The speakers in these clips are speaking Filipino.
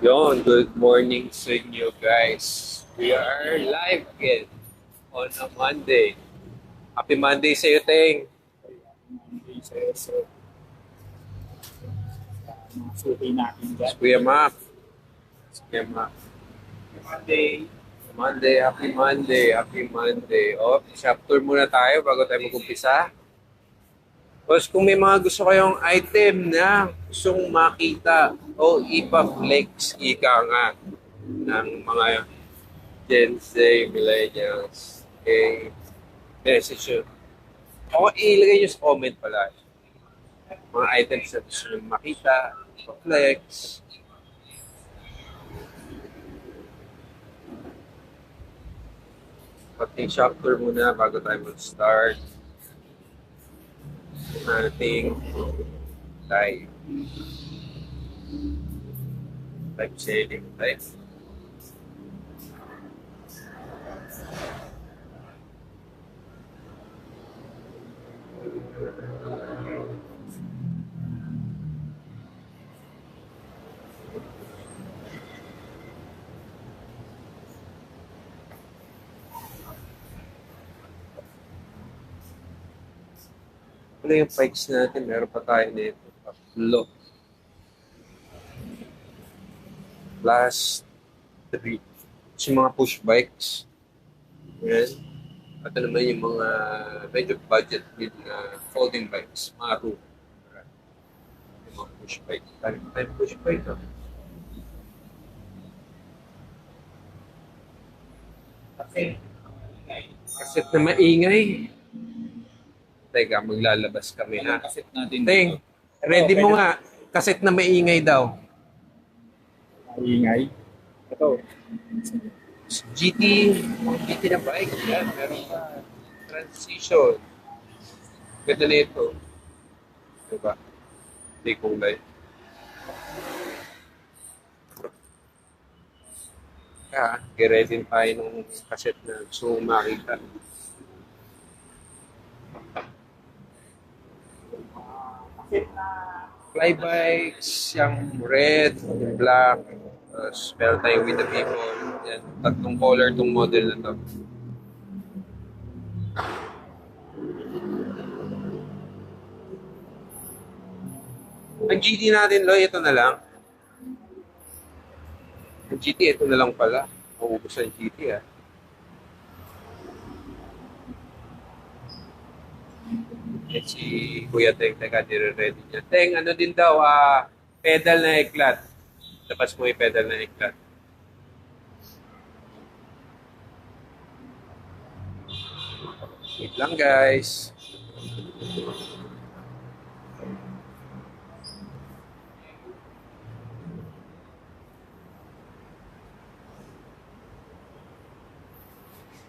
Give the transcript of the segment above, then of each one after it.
Good morning sa inyo guys. We are live again on a Monday. Happy Monday sa iyo, Teng. Mga suki natin dyan. Si Kuya Mac. Si Kuya Mac. Monday. Monday, happy Monday, happy Monday. Shop tour muna tayo bago tayo mag-umpisa. Tapos kung may mga gusto kayong item na gustong makita o ipa-flex, ika nga ng mga Gen Z, millennials, message yun. O ilagay nyo sa comment pala. Mga items na gusto nyo makita, ipa-flex. Pati shop tour muna bago tayo mag-start. Ating live selling type. Ano yung bikes natin? Meron pa tayo nito. Tatlo. Last 3. Yung mga push bikes. Yan. At naman yung mga medyo budget with folding bikes. Mga room. Yung mga push bike. Tayo push bike. No? Kaset na maingay. Teka, maglalabas kami ha. Kaset natin. Teng, ready mo nga. Kaset na maingay daw. Ingay. Ito. GT na bike. Yan, meron pa. Transition. Ganda na ito. Diba? Hindi kulay. Get-ready tayo nung kaset na gusto mong makita. Kaset na Fly bikes, yung red, yung black, tapos meron tayo with the people. Yan, tatlong color tong model na to. Ang GT natin, Loy, ito na lang. Ang GT, ito na lang pala. Maubos ang GT, ah. Yan si Kuya Teng, teka, dire-ready niya. Teng, ano din daw, pedal na eklat. Tapos mo yung pedal na eklat. Wait lang, guys.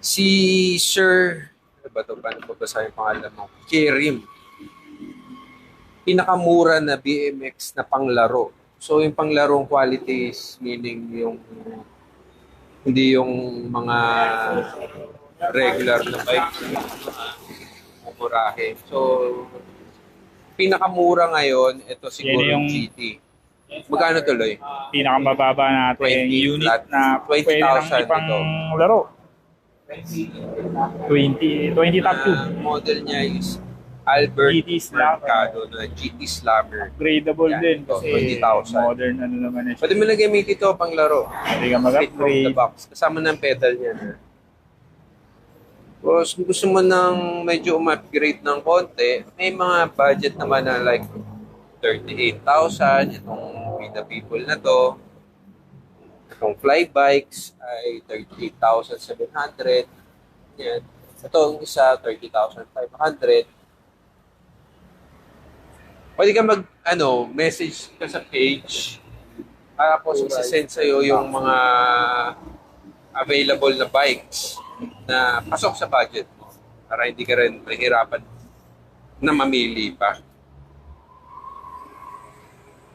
Si Sir, ano ba ito? Paano babasahin yung pangalan mo? Kerim. Pinakamura na BMX na panglaro. So, yung panglarong qualities, meaning yung hindi yung mga regular na bike, murahe. So, pinakamura ngayon, ito siguro Yan yung GT. Magkano tuloy? pinakamababa natin 20 unit flat. na pwede nang 20,000 ipang ito. laro. 20 top tube. Model niya is Albert GT Slammer. Mercado na GT Slammer. Upgradable Yan, din ito, kasi 20,000. modern ano naman na siya. Pwede mo na gamitin ito pang laro. Pwede ka Straight from the mag-upgrade. box. Kasama ng pedal niya. Tapos kung gusto mo ng medyo upgrade ng konti, may mga budget naman na like 38,000. Itong With the People na to. Itong fly bikes ay 38,700. Yan. Itong isa, 30,500. Pwede ka message ka sa page. Tapos isa-send sa'yo yung mga available na bikes na pasok sa budget mo. Para hindi ka rin mahirapan na mamili pa.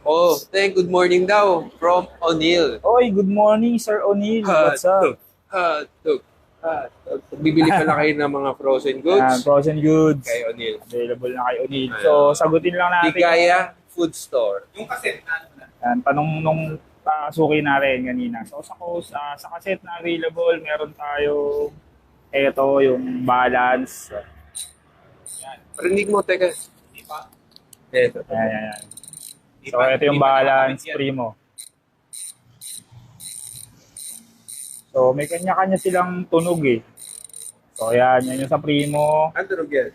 Oh, Teng, good morning daw from O'Neill. Oy, good morning Sir O'Neill. What's up? Hotdog. Bibili pala kayo ng mga frozen goods Frozen goods. kay O'Neill. Available na kay O'Neill. Ayan. So, sagutin lang natin. Ligaya Food Store. Yan, tanong nung pasukin natin kanina. So sa cassette na available, meron tayo ito, yung balance. Parinig mo, teka. Di ba? Ito. Ayan. Di So ba- ito yung di ba balance nakakabit yan? primo. So may kanya-kanya silang tunog eh. So yan yung sa primo. Ang tunog yan?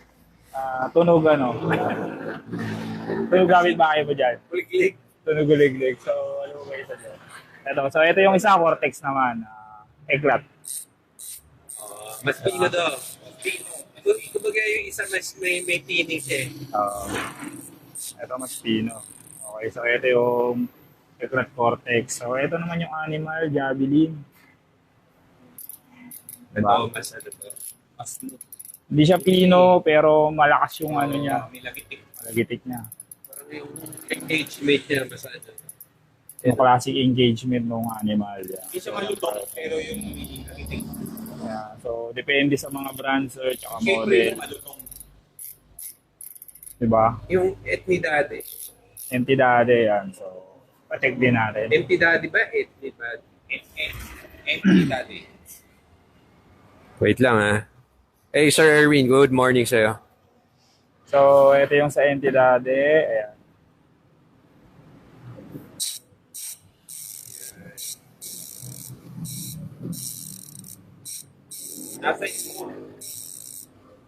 Tunog ano. Tunog gamit bahay mo dyan. Kulig-lig. Tunog gulig-lig. So ano ba isa dyan? Ito yung isa, Cortex naman. Eglat. Mas pino to. Kumbaga yung isa mas may tinig siya eh. Ito mas pino. Okay, so ito yung Eglat Cortex. So ito naman yung Animal, Javelin. Ito, mas ano to. Mas Hindi siya pino, pero malakas yung ano niya. May lagitik. Malagitik niya. parang yung engagement niya mas ano. Yung classic engagement ng Animal. Yeah. Hindi siya malutong, pero yung lagitik. Yeah. So, depende sa mga brands at saka Siyempre model. yung malutong. Diba? Yung Ethni Daddy. Entidade yan. So, pacheck din natin. Empty Daddy ba? Ethni Daddy. Empty daddy. Wait lang ha. Hey Sir Erwin, good morning sa'yo. So, ito yung sa Entidade. Ayan. Nasa mo.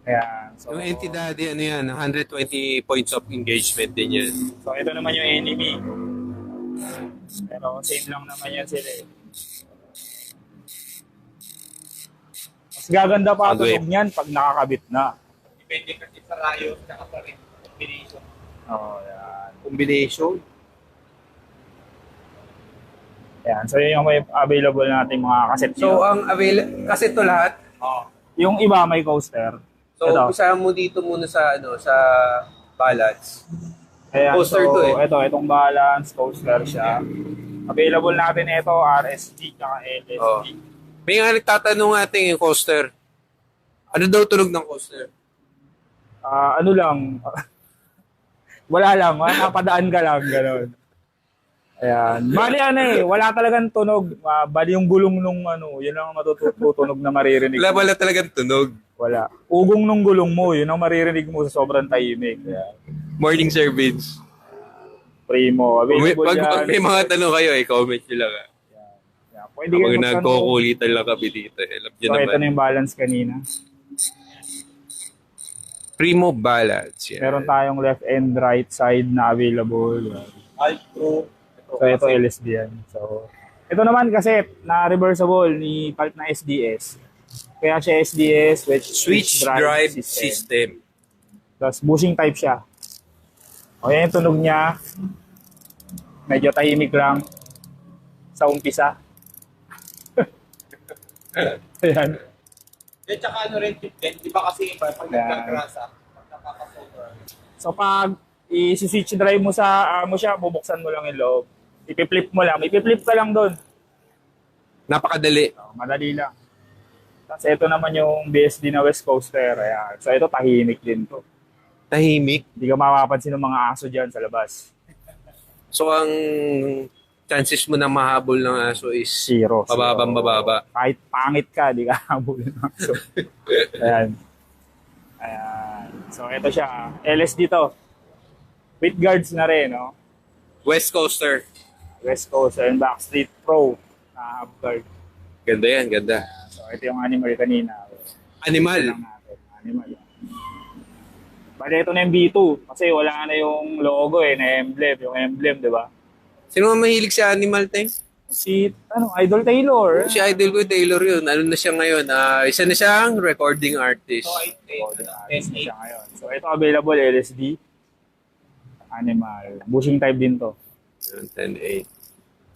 Ayan. So, Yung Empty Daddy, ano yan? 120 points of engagement din yan. So, ito naman yung enemy. Pero same lang naman yan sila eh. Mas gaganda pa ang Okay. tunog niyan pag nakakabit na. Depende kasi sa rayo, saka pa rin combination. Oh, yan. Combination. Ayan. So, yun yung may available nating mga cassette. So, ang kasi ito lahat. Oh. Yung iba may coaster. So, Ito. usahan mo dito muna sa sa balance. Ayan, Coaster so, to eh. itong balance, coaster siya. Available natin ito, RSD, tsaka LSD. Oh. May nga nagtatanong ating yung coaster. Ano daw tunog ng coaster? Ano lang, wala lang, napadaan ka lang, gano'n. Ayan. Bali ano eh, wala talagang tunog. Bali yung gulong nung ano, yun ang matutunog na maririnig. Wala talagang tunog. Wala. Ugong nung gulong mo, yun ang maririnig mo sa sobrang tahimik. Ayan. Morning Sir Vince. Primo, available Pag yan. may mga tanong kayo, comment nyo lang. Ayan. Pwede Kapag kayo magtanong. nagkukulitan lang kami dito. Alam nyo So, ito naman. na yung balance kanina. Primo balance. Yan. Meron tayong left and right side na available. Alt Pro. So, ito LSD yan. So, ito naman kasi na reversible ni Palt na SDS. Kaya siya SDS with Switch drive system. Tapos bushing type siya. O yan yung tunog niya. Medyo tahimik lang sa umpisa. Ayan. At saka ano rin, di ba kasi iba, pag Yan. nagkagrasa, pag nakaka-sober, So pag i-switch drive mo sa mo siya, bubuksan mo lang yung loob. Ipi-flip mo lang. Ipi-flip ka lang doon. Napakadali. So, madali lang. Tapos ito naman yung BSD na West Coaster. Ayan. So ito tahimik din to. Tahimik. Hindi ka mapapansin ng mga aso dyan sa labas. So, ang chances mo na mahabol ng aso is Zero. mababang mababa. Kahit pangit ka, di ka habulin ng aso. Ayan. Ayan. So ito siya. LSD to. With guards na rin, no? West Coaster. West Coast and Backstreet Pro. Half guard. Ganda yan, ganda. So ito yung animal kanina. Animal. Ito lang natin. Animal. Bali ito na yung B2. Kasi wala na yung logo eh, na emblem. Yung emblem, di ba? Sino ang mahilig sa animal, Teng? Si, Idol Taylor. Si idol ko, Taylor yun. Ano na siya ngayon? Isa na siyang recording artist. so I think, Artist na siya ngayon. So ito available LSD. Animal. Bushing type din to. 10.8.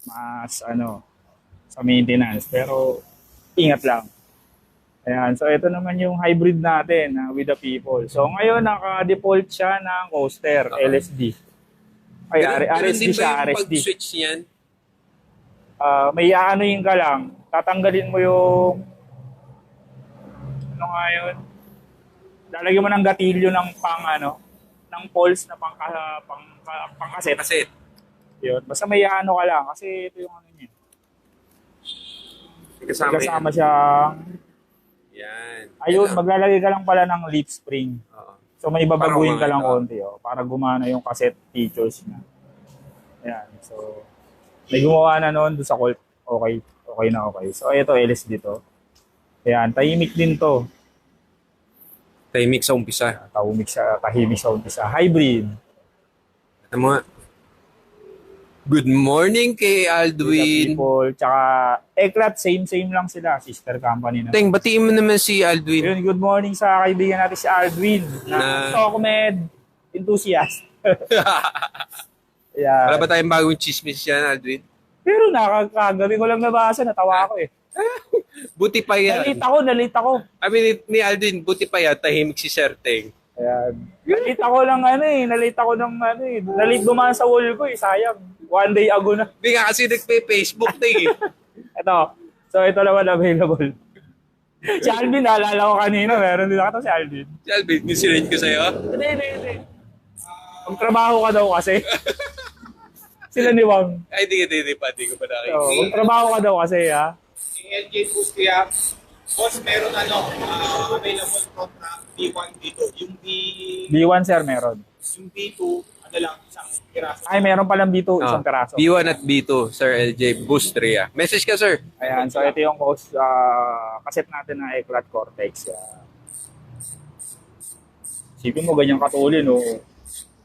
Mas sa maintenance. Pero ingat lang. Ayan. So ito naman yung hybrid natin with the people. So ngayon naka-default siya ng coaster, LSD. Ay, RSD din siya, ba yung RSD. pag-switch niyan? May aanuhin ka lang. Tatanggalin mo yung ano nga yun? Lalagyan mo ng gatilyo ng ng pulse na pang cassette. Kasi, Yun. Basta may ano ka lang kasi ito yung ano niya. Kasama Kasama siyang yan. ayun, Yan, maglalagay ka lang pala ng leaf spring. oo. So may babaguhin ka Para lang gumana. konti para gumana yung cassette features niya. Ayan. So may gumawa na noon doon sa Colt. Okay. Okay na okay. So ito LSD to. Ayan, tahimik din to. Tahimik sa umpisa. Tahimik sa umpisa. Hybrid. Ano mo nga? Good morning kay Aldwin. People, tsaka Eklat, same lang sila. Sister company na. Teng, batiin mo naman si Aldwin. Yun, good morning sa kaibigan natin si Aldwin na Na- Stockmed enthusiast. Ayan. Wala ba tayong bagong chismis yan, Aldwin? Pero nakakagabi ko lang nabasa, natawa ako eh. Buti pa yan. Nalita ko. Sabi ni Aldwin, buti pa yan, tahimik si Sir Teng. Ayan. Nalita ko dumaan sa wall ko eh, sayang. One day ago na. Hindi nga kasi nagpe-Facebook Teng eh. Ito. So ito naman available. Si Alvin, naalala ko kanina, meron din ako si Alvin. Si Aldwin, nisirin ko sa'yo. Hindi. Magtrabaho ka daw kasi. Sila ni Wang. Ay, hindi ko pa So, nakikita. magtrabaho ka daw kasi, ha? Yung LJ Boost kaya, boss, meron available contract B1, B2. Yung B1, sir, meron. yung B2, ano lang, isang piraso. Ay, meron palang B2, isang peraso. B1 at B2, Sir LJ Bustria. Message ka, sir. Ayan, so ito yung cassette natin na Eclat Cortex. Sipin mo, ganyang katulin, no?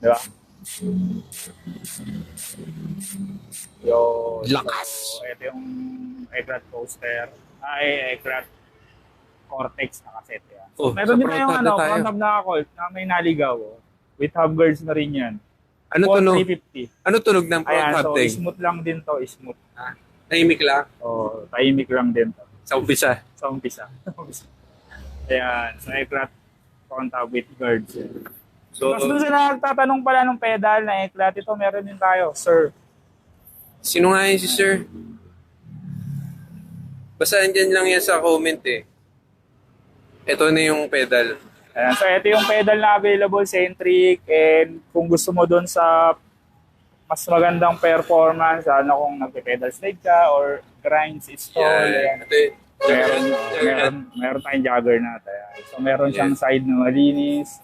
Di ba? Lakas! So, ito yung Eclat Coaster. Eclat Cortex na cassette. Yan. Oh, Meron sa din tayong front tab na tayo. front tab na Colt na may naligaw. With hub guards na rin yan. Ano tunog? 350. Ano tunog ng front Ayan, hub, so Teng? smooth lang din to, smooth. Tahimik lang. Tahimik lang din to. Sa umpisa. Sa umpisa. Ayan, so Eclat front hub with guards. So, Tapos dun sa nagtatanong pala ng pedal na Eclat, ito meron din tayo, sir. sino nga yun si sir? Basta andyan lang yan sa comment eh. Ito na yung pedal. Ayan, so ito yung pedal na available, centric, and kung gusto mo dun sa mas magandang performance, kung nagpe-pedal slide ka or grinds install, ayan. Ito yun. Meron tayong juggernaut. Ayan. So meron siyang side na malinis,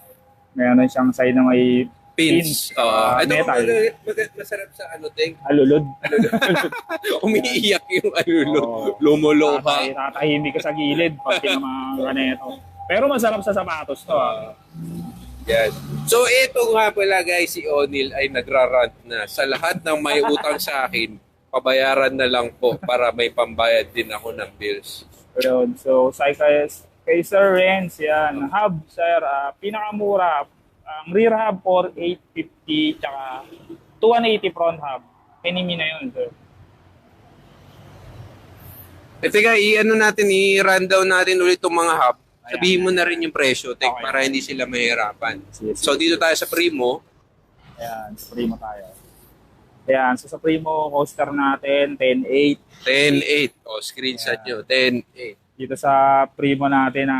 meron siyang side na may Pins. Ito metal. masarap sa ano, Teng. alulod. Umiiyak yung alulod. Oo. Lumuluha. Tatahimik ka sa gilid pag pinamanga ka neto. Pero masarap sa sapatos to. Yan. So, ito nga pala guys, si O'Neil ay nagrarant na. Sa lahat ng may utang sa akin, pabayaran na lang po para may pambayad din ako ng bills. Yun. So, kay Sir Renz, yan. Hub, sir, pinakamura. Ang rear hub, 4,850, tsaka 2,180 front hub. Enemy na yun, sir. Teka, i-run down natin ulit itong mga hub. Ayan. Sabihin mo na rin yung presyo, Tek, Okay. para hindi sila mahirapan. Sige. So, dito tayo sa Primo. Ayan, sa Primo tayo. Ayan, so sa Primo coaster natin, 10.8. 10.8. O, screenshot nyo. 10.8. Dito sa Primo natin na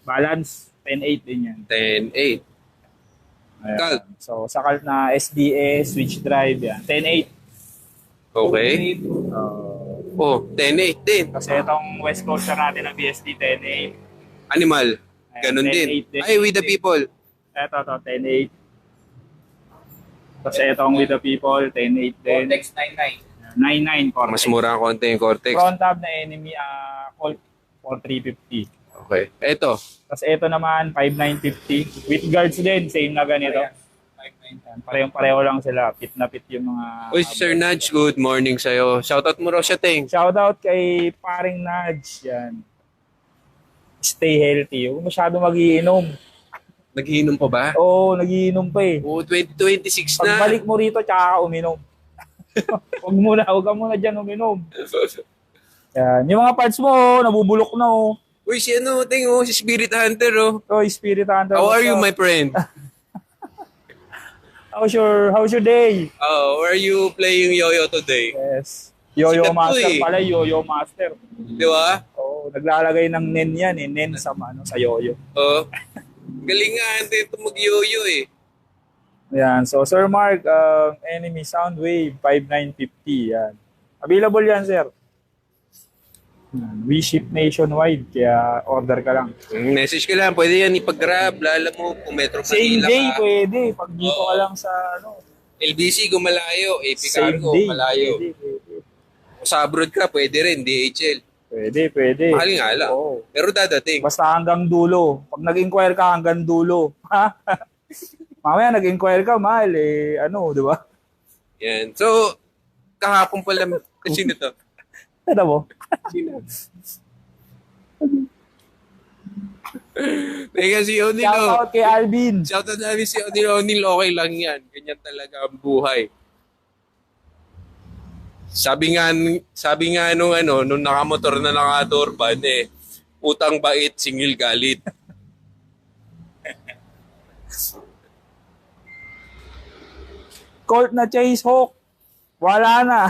balance, 10.8 din yan. 10.8. Ayan. Cult. So sa Cult na SDS, switch drive yan, 10.8. Okay. Oh, 10.8 din. Kasi itong West Coaster natin na BSD, 10.8. Animal. Ayan, Ganun 10.8 din. Ay, with the people. Ito, 10.8. Kasi itong with the people, 10.8 din. Cortex 99. 9.9 Cortex. Mas mura ang konti yung Cortex. Front hub na enemy, Colt for 350. Okay. Ito. Tapos ito naman, 5,950. With guards din, same na ganito. Ayan, parehong-pareho lang sila. Pit na pit yung mga... Uy, Sir Nudge, good morning sa'yo. Shoutout mo raw siya, Teng. Shoutout kay paring Nudge. Yan. Stay healthy. Huwag masyado magiinom. Nagiinom pa ba? Oo, nagiinom pa eh. Oo, 2026 na. Pagbalik mo rito, tsaka ka uminom. Huwag ka muna dyan uminom. Yan. Yung mga parts mo, nabubulok na oh. Uy, si ano, Teng, si Spirit Hunter, oh. Oh, Spirit Hunter. How are you, my friend? How's your day? Oh, are you playing Yo-Yo today? Yes. Yo-Yo Sikat to Master eh. pala, Yo-Yo Master. Di ba? Oo, naglalagay ng nen yan eh. Nen sa, sa Yo-Yo. Oh. Galing nga, hindi ito mag-yo-yo eh. Yan. So, Sir Mark, Enemy Soundwave 5950. Yan. Available yan, sir. Yan. We ship nationwide, kaya order ka lang. Message ka lang, pwede yan ipag-grab, lala mo kung Metro Same Manila day, ka. pwede. Pag dito ka Oo. lang sa, ano, LBC kung malayo, AP same Cargo day. malayo. Pwede, pwede. Kung sa abroad ka, pwede rin, DHL. Pwede, pwede. Mahal nga lang. Oo. Pero dadating. Basta hanggang dulo. Pag nag-inquire ka hanggang dulo. Mamaya nag-inquire ka, mahal eh. Ano, di ba? Yan. So, kahapon pala, sino to? Ano mo? Sino? Teka, si O'Neil. Shout out kay Alvin. Shoutout namin si O'Neil. O'Neil, okay lang yan. Ganyan talaga ang buhay. Sabi nga nung nung nakamotor na nakaturban utang bait, singil galit. Colt na Chase Hawk. Wala na.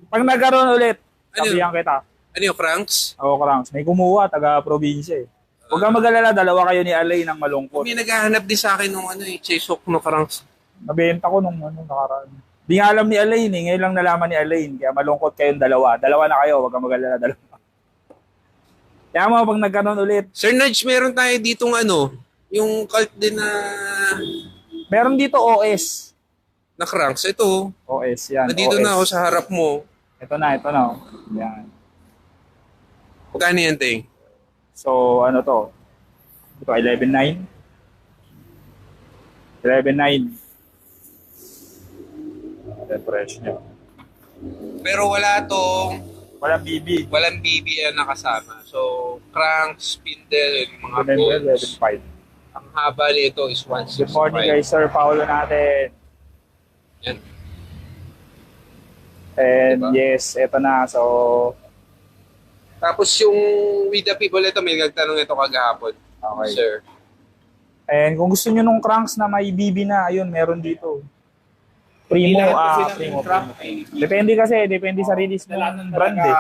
Pag nagkaroon ulit, Ano? sabihan kita. Ano yung cranks? Ako, Krangs. May kumuha, taga-probinsya eh. Huwag kang mag-alala, dalawa kayo ni Alay ng malungkot. May naghahanap din sa akin nung Chase Hook no cranks. Nabenta ko nung nakaraan. Di nga alam ni Alain eh. Ngayon lang nalaman ni Alain. Kaya malungkot kayong dalawa. Dalawa na kayo. Huwag kang mag-alala, dalawa. Kaya mo, pag nagkaroon ulit, Sir Nudge, meron tayo ditong yung cult din meron dito OS. na cranks. Ito, OS, yan. nandito OS. na ako sa harap mo. Ito na. Oh. Yan. Magkano yan, Ting? So, ano to? Ito, 11.9. 11.9. Ito yung price nyo. Pero wala tong, Walang BB. walang BB na nakasama. So, cranks, spindle, yung mga Remember, bolts. 11.5. Ang haba nito is Good 165. morning guys, Sir Paulo natin. Yan. And Diba? yes, ito na. So, Tapos yung with the people, ito may nagtanong ito kagahapon. okay. Sir. And kung gusto nyo nung cranks na may BB na, ayun, meron dito. Primo, Primo. Depende sa release ng brand eh.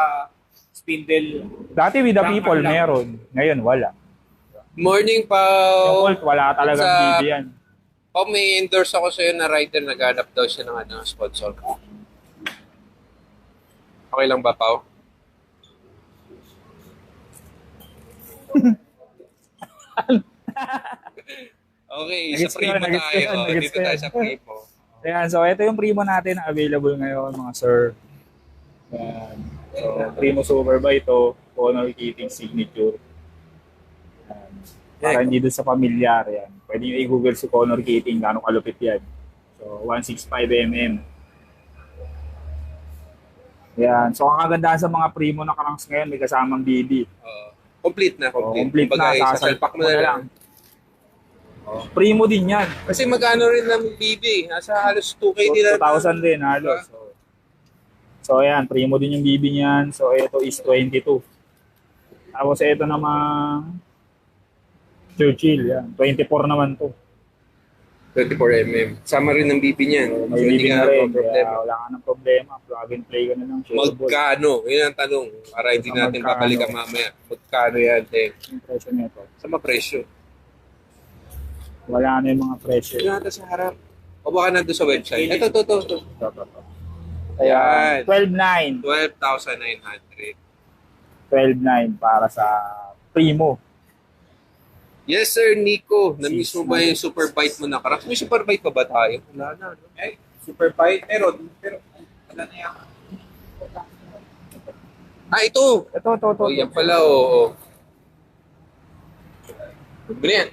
Spindle. Dati with the Crank people, lang. meron. Ngayon, wala. Morning, Yung Pao. Colt, wala talagang Sa- BB yan. Pao, may endorse ako sa'yo na rider. Naghanap daw siya ng sponsor. Okay lang ba, Pao? Okay, sa Nagets ko primo yan, nagets ko tayo. yan, nagets Dito ko tayo yan. sa primo. Ayan, so ito yung Primo natin na available ngayon, mga sir. Ayan. So, Primo Super ba ito? Honor Keating Signature. Ayan. Para hindi doon sa pamilyar, yan. Pwede nyo i-google si Honor Keating, gano'ng kalupit yan. So, 165mm. Yan. So, ang kagandahan sa mga Primo na cranks ngayon, may kasamang BB. Complete na, So, complete. complete Kumbaga, na, sasalpak mo na lang. Primo din yan. Kasi magkano rin ng BB? Nasa halos 2K din lang. 2,000 din, halos. So, ayan, Primo din yung BB niyan. So, ito is 22. Tapos, ito namang Churchill, yan. 24 naman to. 24mm. Sama rin ng BB niyan. May So, hindi BB ka na rin. problema. Kaya wala ka ng problema. Plug and play ka na lang. Shareable. Magkano? Yun ang tanong. Para hindi Sa natin magkano? babalikan mamaya. Magkano yan, Teng? Yung presyo nito. Sa presyo. Wala na yung mga presyo. Yun nata sa harap. O baka nandun sa website. Ito. Ito. Ayan. Ayan. 12,900. 12,900. 12,900 para sa Primo. Yes, sir, Nico. Namiss mo ba yung super bite mo na karak? May super bite pa ba tayo? Wala na. No? Eh, super bite. Pero, wala na yan. Ito. Ito. Oh, yan pala, oo. Ganyan.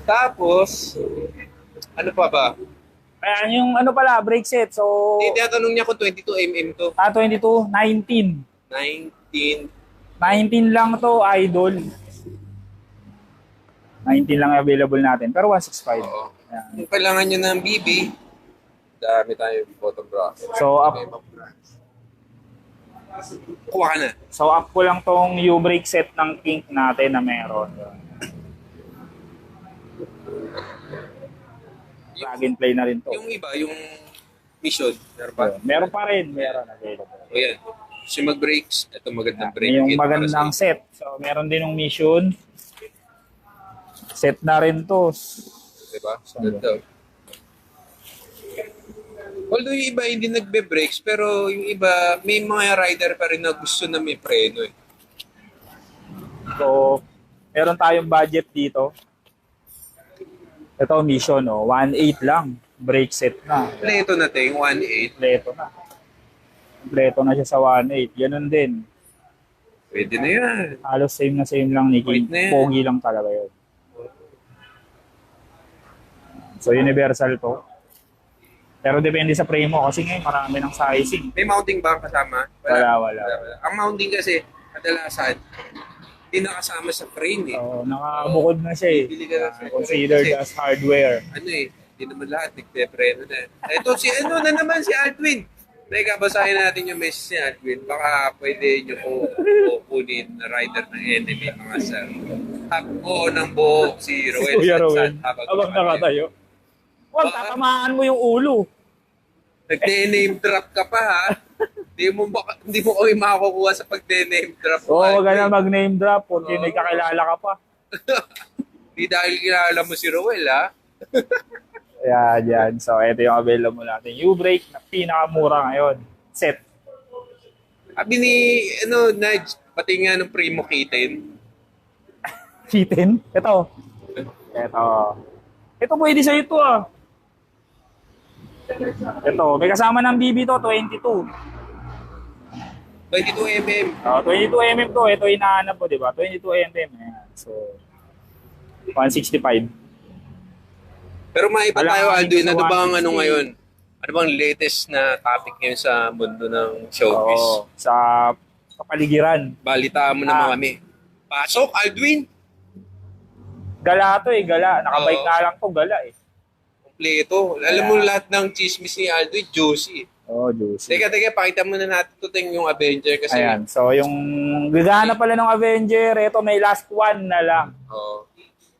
Tapos, ano pa ba? Ayan yung ano pala, brake set. So, Tinatanong niya kung 22mm to. 22, 19. 19. 19 lang to, idol. 19 lang available natin. Pero 165. Oo. Ayan. Kung kailangan niya ng BB, dami tayo bottom bracket. So, up, Kuha ka na. so up ko lang tong U-brake set ng kink natin na meron. Plug and play na rin to. Yung iba, yung mission. Meron pa? Meron pa rin. Meron available. O yan. Kasi mag-brakes, ito magandang brake Yung kit para magandang sa set. So, meron din yung mission. Set na rin to. Diba? Ganda. Although yung iba hindi nagbe-brakes, pero yung iba, may mga rider pa rin na gusto na may preno eh. So, meron tayong budget dito. Ito, mission, 1.8 lang. Brake set na. Kompleto na yung 1.8. Kompleto na. Kompleto na siya sa 1.8. Ganun din. Pwede na yan. Halos same lang ni Wait King. na yan. Pogi lang talaga yun. So, universal to. Pero depende sa frame mo kasi ngayon marami ng sizing. May mounting ba kasama? Wala. Ang mounting kasi, kadalasan, hindi nakasama sa frame eh. So, nakabukod na siya eh. Bili ka na siya. Considered Kasi, as hardware. ano eh, hindi naman lahat nagpe-preno na. Ito si ano na naman si Aldwin. Teka, basahin natin yung message ni Aldwin. Baka pwede nyo po kunin na rider ng enemy mga sir. Takbo ng buhok si Roel Kuya Sansan Rowan. Abang nakatayo. Huwag, tatamaan mo yung ulo. Nagde-name drop ka pa ha. Hindi mo kami makakukuha sa pagde-name drop. Oo, wag ka na mag-name drop kung may kakilala ka pa. Hindi dahil kilala mo si Roel ha. Yan. So, ito yung available natin. U-brake na pinakamura ngayon. Set. Sabi ni, Nudge, pati nga ng Primo Kitten. Kitten. Ito. Ito pwede sa ito ah. Ito, may kasama ng BB to, 22. 22mm. 22mm to, ito hinahanap po, di ba? 22mm. Ayan. So, 165. Pero maiba Wala tayo, kang Aldwin. Ano sa ba ang 160? ano ngayon? Ano bang latest na topic ngayon sa mundo ng showbiz? Oo, sa kapaligiran. Balitaan mo naman kami. Pasok, Aldwin! Gala to gala. Nakabike Oo. nga lang to, gala eh. Kompleto. Alam mo lahat ng chismis ni Aldwin, juicy. Oh, juicy. Teka, pakita muna natin ito yung Avenger kasi. Ayan, so yung gagana pala ng Avenger, ito may last one na lang. Oh.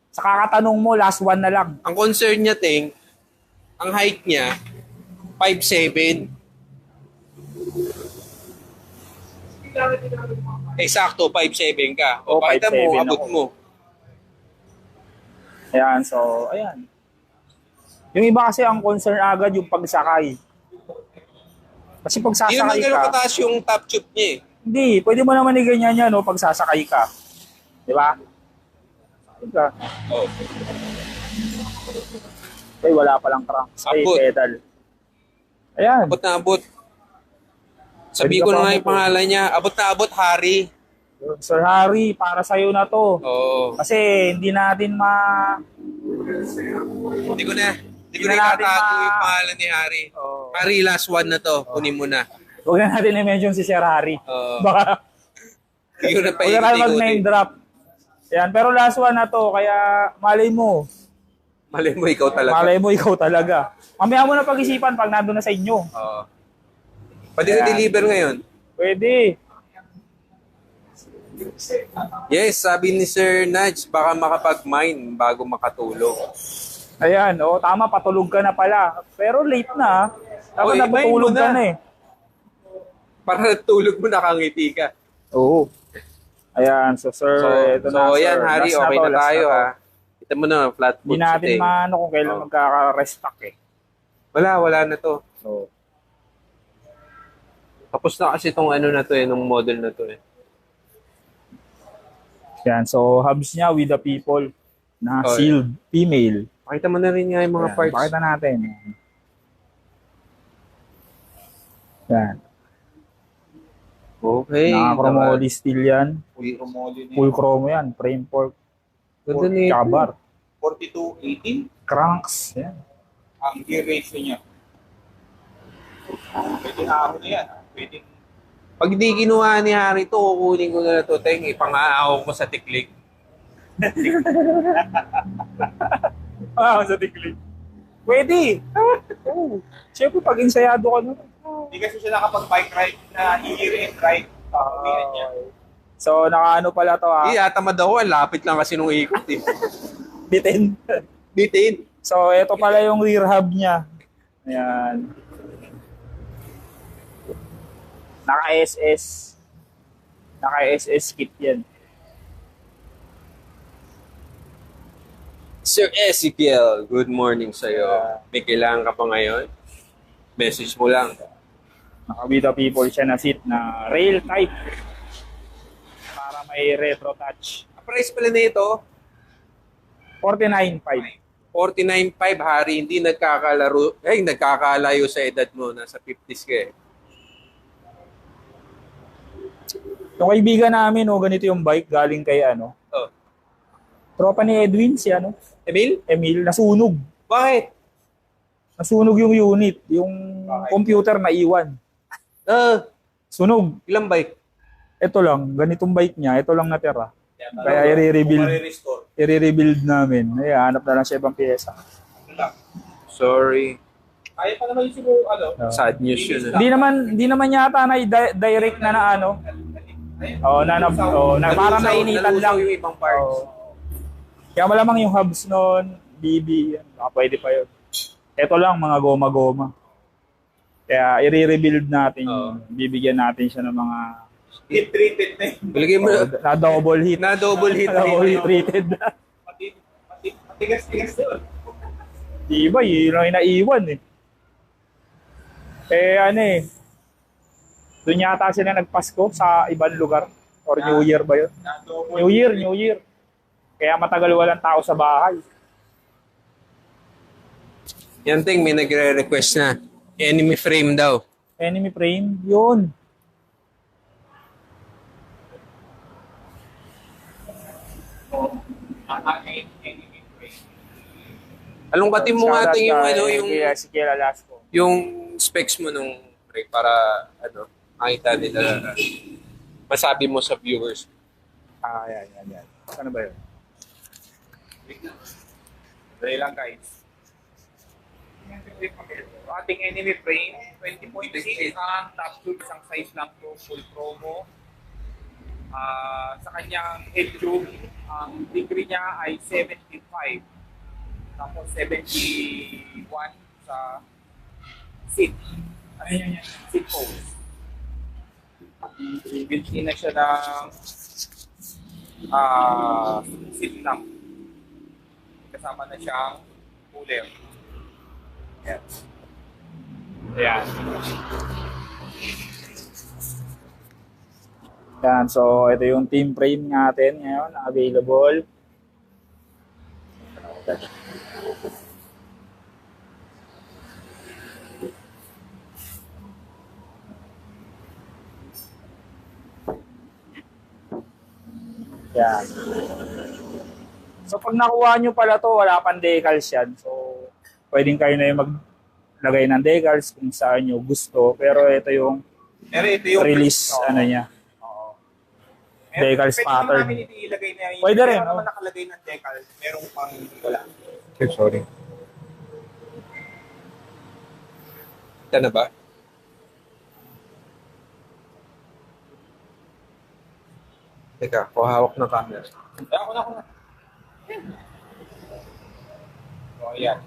Sa kakatanong mo, last one na lang. Ang concern niya, ang height niya, 5'7". Eksakto, 5'7" ka. O, Oh, pakita mo, 5'7" abot ako. mo. Ayan, so, ayan. Yung iba kasi ang concern agad yung pagsakay. Kasi pag Hindi naman sasakay gano'ng ka, kataas yung top tube niya eh. hindi, pwede mo naman i-ganyan yan, no, pag sasakay ka. Di ba? Sasakay ka. Oh. Ay, wala palang cranks. Ay, Abot. pedal. Ayan. Abot na abot. Sabihin ko na nga yung pangalan niya. Abot na abot, Harry. Sir Harry, para sa'yo na to. Oo. Kasi hindi natin Hindi ko na Hindi na natin itatago yung pangalan ni Harry. Oh. Harry, last one na to. Kunin mo na. Huwag na natin i-mention si Sir Harry. Oo. Baka Hindi ko na huwag na tayo mag-name paikot-ikotin. drop. Yan, pero last one na to, kaya malay mo. Malay mo, ikaw talaga. Malay mo, ikaw talaga. Mamaya mo na pag-isipan pag nandun na sa inyo. Oo. Pwede na Ayan. deliver ngayon. Pwede. Yes, sabi ni Sir Nudge, baka makapag-mine bago makatulog. Ayan, tama, patulog ka na pala. Pero late na. Dapat Oy, napatulog ibahin mo ka na. na eh. Para tulog mo, nakangiti ka. Oo. Ayan, so sir, ito na sir. yan, Harry, Last okay to, na last tayo to. ha. Kita mo na, flat Hindi foot natin sitting. maano kung kailan Oh. magkaka-restock eh. Wala na to. So, Tapos na kasi itong ano na to nung model na to eh. yan, so hubs niya with the people na Oh, sealed, female. Pakita mo na rin nga yung mga Ayan, parts. pakita natin. Yan. Okay. Naka-chromoly steel yan. Full Romoli Full chrome yan. Frame fork. Ganda nito. Tsaka bar. 4218 Cranks. Yan. ang gear ratio niya. Pwede na ako na yan. Pwede. Pag di kinuha ni Harry to, kukunin ko na to, ipang-aaw ko sa tiklik. Sa tiklik. Pwede. Oo. Siyempre, pag insayado ka nun. Hindi kasi siya nakapag-bike ride na i-rear and ride. Pakawihan niya. So, nakaano pala to Hindi, tamad ako. Ang lapit lang kasi nung ikot eh. Bitin. Bitin. So, ito pala yung rear hub niya. Ayan. Naka-SS. Naka-SS kit yan. Sir Ezekiel, good morning sa'yo. May kailangan ka pa ngayon? Message mo lang. Naka-With the People siya na seat na rail type. Para may retro touch. Ang price pala nito, 49.5. 49.5 hari, hindi nagkakalayo sa edad mo. Nasa 50s ka eh. Yung kaibigan namin, ganito yung bike galing kay ano. Oh. Tropa ni Edwin, si ano, Emil? nasunog. Bakit? Nasunog yung unit, yung computer na iwan. Sunog. Ilang bike? Ito lang, ganitong bike niya, ito lang natira. Kaya Restore. i-rebuild namin. Ay, hanap na lang siya ibang pyesa. Sorry. Kaya pa naman yung siguro, Sad news yun. Hindi naman yata na direct na ano. Parang nainitan lang. Yung ibang parts. Kaya malamang yung hubs noon, BB, pwede pa yun. Ito lang, mga goma-goma. Kaya i-rebuild natin, bibigyan natin siya ng mga Heat treated na yun. Bilagay mo na double hit. na double hit. Double hit treated. Matigas-tigas yun. Diba, yun ang inaiwan eh. Doon yata sila nagpasko sa ibang lugar. Or New Year ba yun? New Year. Kaya matagal walang tao sa bahay. Yan ting, may nagre-request na. Enemy frame daw. Enemy frame, yun. Alungkatin mo nga ting yung Si Kiel Alasco. yung specs mo nung frame para makita nila. Masabi mo sa viewers. Yan. Ano ba yun? Dali lang guys. Ating enemy frame, 20.6 ang top tube, isang size lang to, full promo. Sa kanyang head tube, ang degree niya ay 75. Tapos 71 sa seat. Seat post. Built-in na siya ng seat lamp. Kasama na siyang cooler. Yan. Yan, so ito yung team frame natin ngayon, available. Yan. So pag nakuha nyo pala to, wala pang decals yan. So pwedeng kayo na yung maglagay ng decals kung saan nyo gusto. Pero ito yung release niya. Decals pattern. Pwede namin ilagay na yun. Pwede rin. Meron naman nakalagay ng decals. Merong pang wala. Okay, sorry. Ito na ba? Teka, hawak ng camera. Ako na. So, ayan.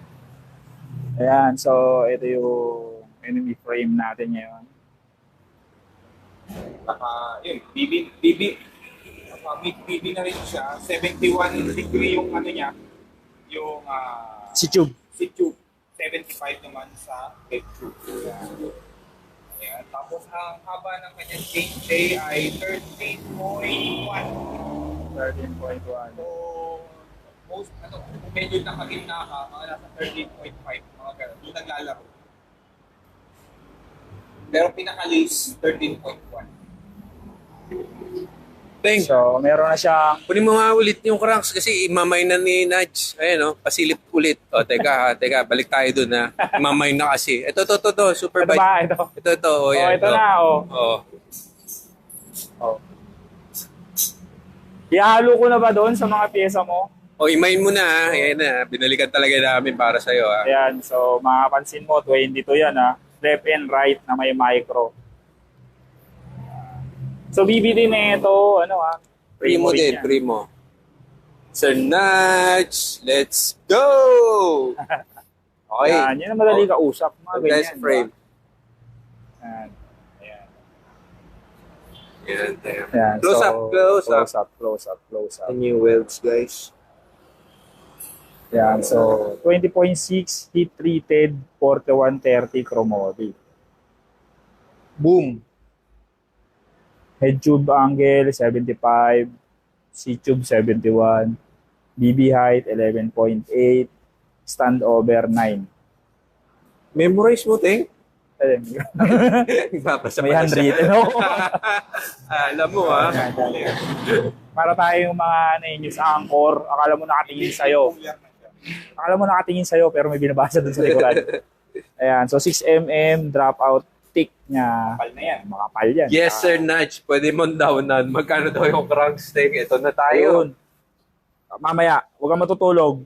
Ayan, so ito yung enemy frame natin ngayon. Yun, BB na rin siya. 71 degree yung niya. Yung Si Tube. seat tube. 75 naman sa head tube. Ayan. Tapos ang haba ng kanyang chain ay 13.1. 13.1. So, kung medyo nakagitna ka, mga nasa 13.5, mga ganun. Yung naglalaro. Pero pinaka-least, 13.1. Teng, So, meron na siyang kunin mo nga ulit yung cranks kasi imamay na ni Nudge. Ayan pasilip ulit. Teka, balik tayo dun ha. Imamay na kasi. Ito, super ito bike. ba? Ito. Ito. Yan, ito na. Ihalo ko na ba doon sa mga pyesa mo? Imayin mo na ha. Ayan na. Binalikan talaga namin para sa'yo ha. Ayan, so makapansin mo, 22 yan ha. Left and right na may micro. So BB din na ito, Primo din, yan. primo. Sir Nudge, let's go! Okay. Yan ang madali kausap. Mga Guys, ganyan. frame. Ayan. Ayan. Yan. Close up. Close up. The new welds, guys. Yan, so 20.6 heat treated 4130 chromotic. Boom. Head tube angle 75, C tube 71, BB height 11.8, stand over 9. Memorize mo, Teng. Ayun. Babasa May pala siya. handwritten ako. Alam mo, ha? Para tayong mga news anchor, akala mo nakatingin sa'yo. Akala mo nakatingin sa'yo pero may binabasa dun sa likuran. Ayan, so 6mm dropout tick niya. Kapal na yan. Makapal yan. Yes, Sir Nudge. Pwede mo downan. Magkano daw yung crankstick? Ito na tayo. Ayun. Mamaya, huwag kang matutulog.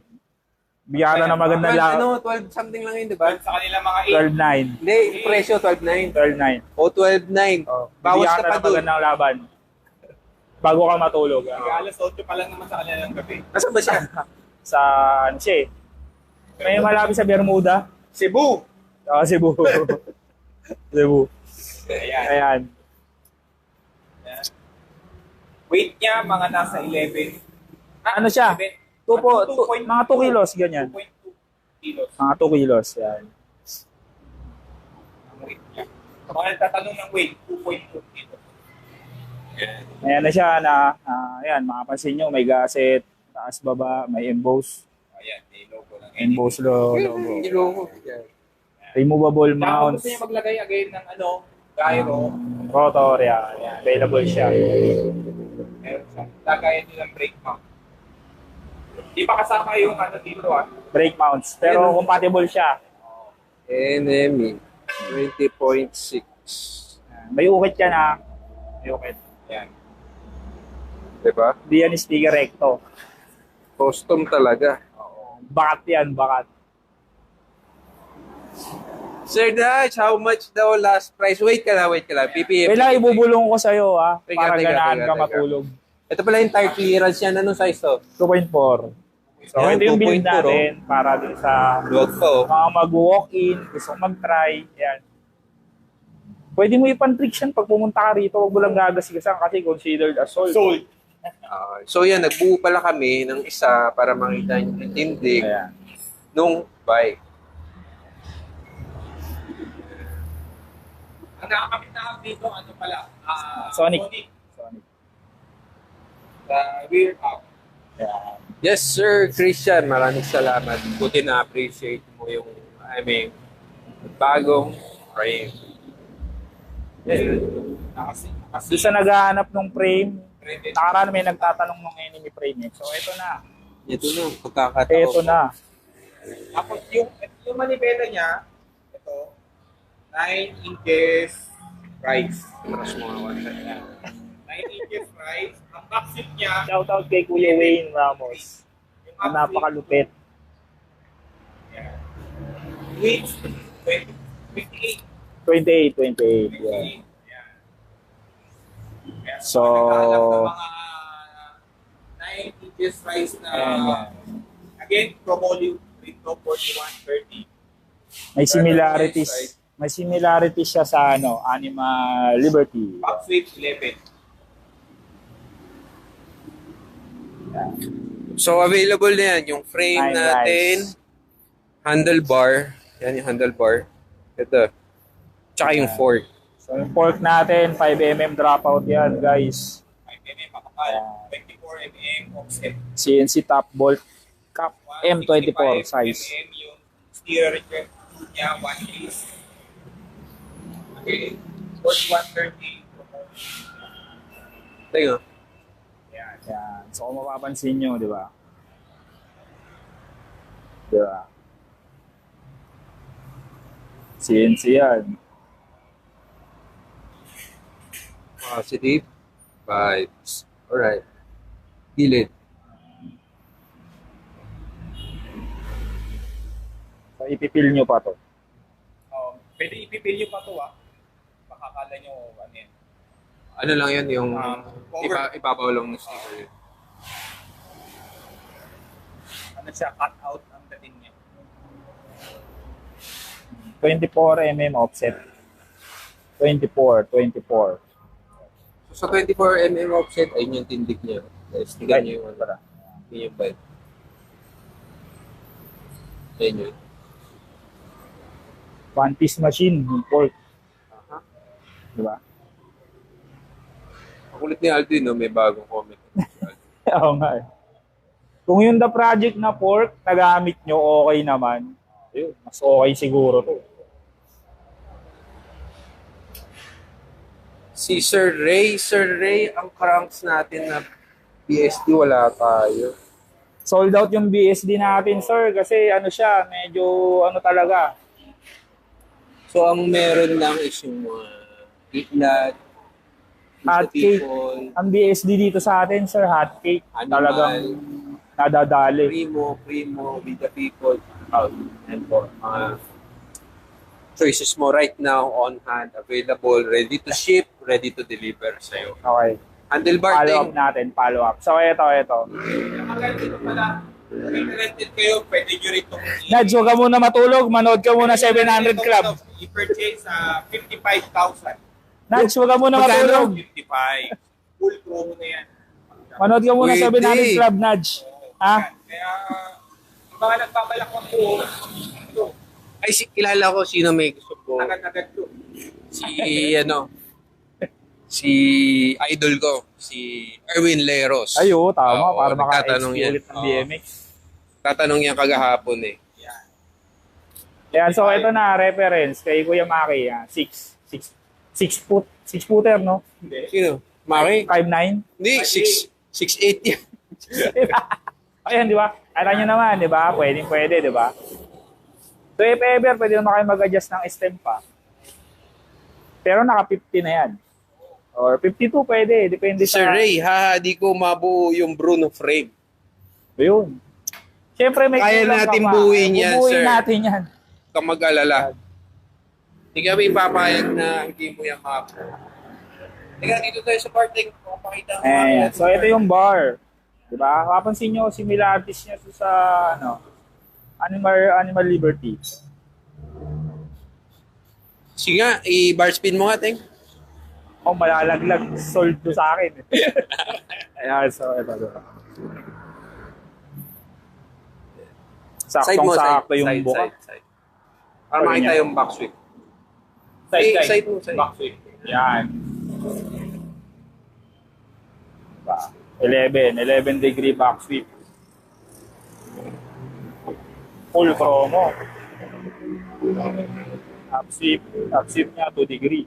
Bigyan ka na ng magandang Ano, 12 something lang yun, di ba? Sa kanila mga 12.9. 8. Hindi, yung presyo, 12.9. 12.9. O, 12.9. Oh, Bawas bigyan ka ka pa ng doon. magandang laban. Bago ka matulog. Alas 8 pa lang naman sa kanila ng gabi. Nasaan ba siya? Sa, ano siya eh. May malapit sa Bermuda. Cebu. Cebu. Cebu. Ayan. Ayan. Weight niya, mga nasa 11. Ano siya? Mga 2 kilos, ganyan. 2.2 kilos Mga 2 kilos, yan. ang weight niya. Mga nagtatanong ng weight, 2.2 kilos. Ayan na siya na, ayan, makapansin nyo, may gasset, taas baba, may emboss, Ayan, may logo ng emboss logo. Yung logo. Yan. Removable Kung mounts, gusto niya maglagay again ng gyro, rotor, yan. Available siya. meron siya. Lagayan niyo ng brake mount. Di pa kasama yung dito Brake mounts, pero compatible siya. NME 20.6. May ukit yan ha. May ukit. Ayan. Diba? Hindi yan sticker recto. Custom talaga. Bakat yan, bakat. Sir Dutch, how much daw last price? Wait ka lang. PPF. Kailangan ibubulong ko sa'yo ha, Teka, para teka, ganahan teka, ka teka. matulog. Ito pala yung tire clearance yan. Anong size to? 2.4. So, Yan, ito yung build 2.4, natin para din sa Luwag to. mga mag-walk-in, gusto mag-try, yan. Pwede mo ipan-tricks yan pag pumunta ka rito, huwag mo lang gagasigasan kasi considered assault. Sold. So yan, nagbuo pala kami ng isa para makita yung tindig Ayan. nung bike. Ang nakakamit na dito, pala? Sonic. Sonic. Sonic. The rear up. Ayan. Yes, Sir Christian. Maraming salamat. Buti na-appreciate mo yung, bagong frame. Doon sa naghahanap ng frame, nakaraan may nagtatanong ng enemy frame. So, ito na. Ito na, pagkakataon. Ito na. Tapos yung manibela niya, ito, 9 inches rise. Mas mga wala. 9 inches rise. Ang backseat niya, Shoutout kay Kuya Wayne Ramos. yung Ang napakalupit. width, 28. 28. Yeah. Ayan. So, mga 9 inches rise na, ayan. again, Promolio, Rito 4130. May similarities. May similarities siya sa Animal Liberty. Backseat 11. So, available na yan. Yung frame Nine natin, lights. handlebar. Yan yung handlebar. Ito. Tsaka yung fork. So, yung fork natin, 5mm dropout yan, guys. 5mm makapal, 24mm offset. CNC top bolt cap M24 size. 165 mm yung steer niya, 1 piece. Okay. 4130. Tingnan. Yan. Yan. So, kung mapapansin nyo, di ba? Di ba? CNC yan. Positive vibes. Alright. Gilid. So, ipipil nyo pa to. Pwede ipipil nyo pa ito Baka kala nyo yan. Ano lang yan yung Cover. ibabaw lang ng sticker. Ano siya, cut out ang dating niya. 24mm offset. 24. So, sa 24mm offset, ayun yung tindig niya. Guys, tingnan nyo yung Para. Yun yung bike. Yan yun. One piece machine, yung pork. Di ba? Ang kulit ni Alvin, no? May bagong comment. Oo nga eh. Kung yung the project na pork, nagamit nyo, okay naman. Ayun, mas okay siguro to. Si Sir Ray, ang cranks natin na BSD, wala tayo. Sold out yung BSD natin, sir, kasi ano siya, medyo ano talaga. So, ang meron lang is yung mga itlad, Hot cake. Ang BSD dito sa atin, sir, hot cake. Animal. Talagang nadadali. Primo, with the people, and for mga choices mo right now on hand, available, ready to ship, ready to deliver sa'yo. Okay. Handlebar Follow up thing. natin, follow up. So, ito. Maganda dito pala. Rented kayo, pwede nyo rin itong Nads, huwag ka muna matulog. Manood ka muna 700 Club. I-purchase 55,000. Nads, huwag ka muna matulog. 55. Full promo na yan. Manood ka muna Pwede. 700 Club, Nads. Ha? Kaya, yung mga nagbabalak ng buo, ito, Ay, kilala ko sino may gusto ko. agad-agad to. Si idol ko, si Erwin Leros. Ayo, tama. Oo, para nagtatanong maka-XP yan. ulit ng Oo. BMX. Tatanong yan kagahapon eh. Yan. Yan, so ito na, reference kay Kuya Maki. 6 footer, no? Hindi. Sino? Maki? 5'9". Hindi, 6'8 yan. Ayan, di ba? Alam nyo naman, di ba? Pwede, di ba? So if ever, pwede naman kayo mag-adjust ng stem pa. Pero naka 50 na yan. Or 52 pwede, depende Sir sa... Ray, di ko mabuo yung Bruno frame. Yun. Siyempre may Kaya kulang ka natin pa. buuin yan, Bubuuin sir. natin yan. Huwag kang mag-alala. Hindi kami papayag na hindi mo yung mabuo. Teka, dito tayo sa parting. Pakita mo. Ayan. So ito yung bar. Diba? Kapansin nyo, similarities niya sa Animal Liberty. Sige nga, i-bar spin mo nga, Teng. Oh, malalaglag. Sold to sa akin. Ayan, so ito. Saktong-sakto yung buka. Side. Para makita yung back sweep. Side mo, side. Back sweep. Yan. Diba? 11 degree back sweep. Full promo. Up sweep niya 2 degree.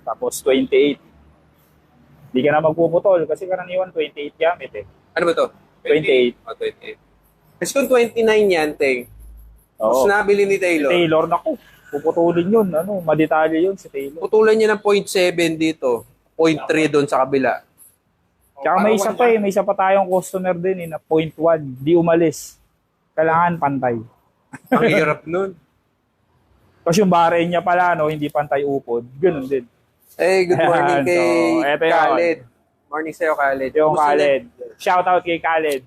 Tapos 28. Hindi ka na magpuputol kasi karaniwan 28 gamit eh. Ano ba to? 28. Oh, 28. Kasi kung 29 yan, Teng. Oo. Tapos nabili ni Taylor. Taylor, naku. Puputulin yun. Ano, madetalye yun si Taylor. Putulan niya ng 0.7 dito. 0.3 doon sa kabila. Tsaka may isa pa eh. May isa pa tayong customer din eh na 0.1. Di umalis. Kailangan pantay. Ang hirap nun. Kasi yung bare niya pala, no, hindi pantay upod. Ganun din. Good morning Ayan, kay so, eto yun. Khaled. Morning sa'yo, Khaled. Yung Kumusta Khaled. Shout out kay Khaled.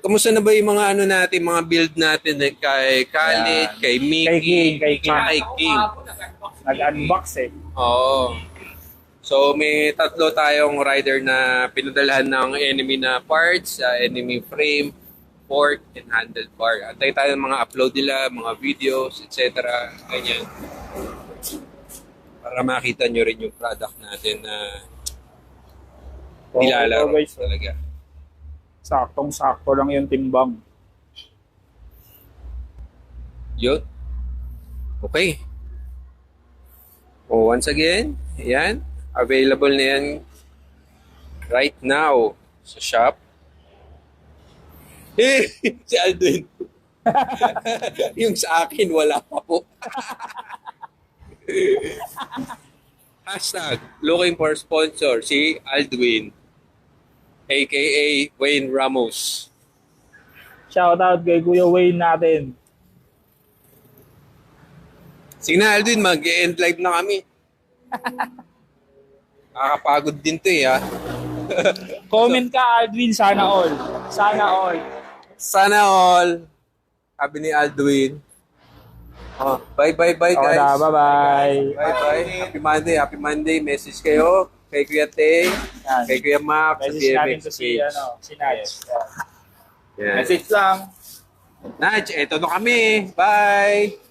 Kumusta na ba yung mga ano natin, mga build natin kay Khaled, Ayan. kay Mickey, Kay King, kay tsaka kay King? Nag-unbox eh. Oo. So may tatlo tayong rider na pinadalahan ng enemy na parts, enemy frame, fork, and handlebar. Antay tayo ng mga upload nila, mga videos, etc. Ganyan. Para makita nyo rin yung product natin na nilalaro guys. talaga. Saktong-sakto lang yung timbang. Yun. Okay. Once again, yan. Available na yan right now sa shop. Si Aldwin. Yung sa akin, wala pa po. Hashtag, looking for sponsor, si Aldwin, aka Wayne Ramos. Shout out kay Kuya Wayne natin. Sige na, Aldwin, mag-end live na kami. Nakakapagod din to eh, ha? Comment ka, Aldwin. Sana all. Sana all. Sana all. Sabi ni Aldwin. Oh, bye guys. Okay na, bye-bye. Bye. Happy Monday. Message kayo kay Kuya Teng, Yan. kay Kuya Mac, sa Message natin BMX to si, page. si Nats. Yan. Message lang. Nudge, eto na kami. Bye!